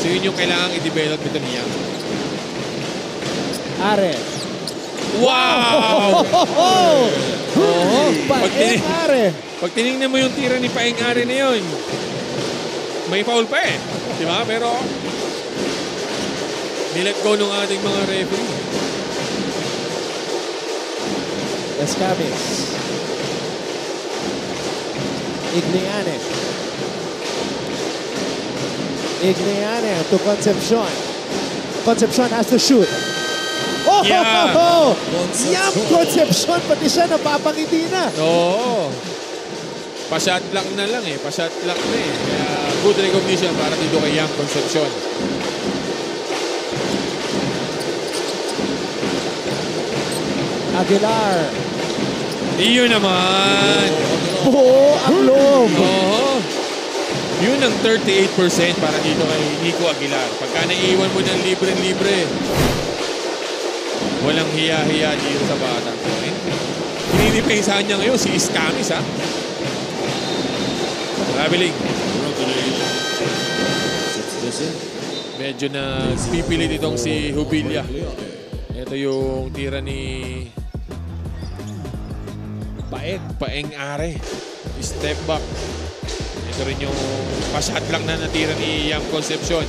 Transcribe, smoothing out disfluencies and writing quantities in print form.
So yun yung kailangang i-develop ito niya. Are. Wow! Are. Pag tinignan mo yung tira ni Paeng Are na yun, may foul pa eh. Di ba? Pero nilet go ng ating mga referee. Escamis. Igliane. Igliane to Concepcion. Concepcion has to shoot. Oh! Yeah. Yam Concepcion, pati siya napapangiti na. Oo. Pa-shot block na lang eh. Pa-shot block na eh. Kaya good recognition para dito kay Yam Concepcion. Aguilar. Iyon naman. Oo, ang loob. Oo. Yun ang 38% para dito kay Nico Aguilar. Pagka naiiwan mo ng libre-libre, walang hiya-hiya dito sa batang ko. Pininipensahan niya ngayon si Escamis, ha? Traveling. Medyo na pipilit itong si Jubilia. Ito yung tira ni Paeng Are. Step back. Ito rin yung pa-shot lang na natira ni Yam Concepcion.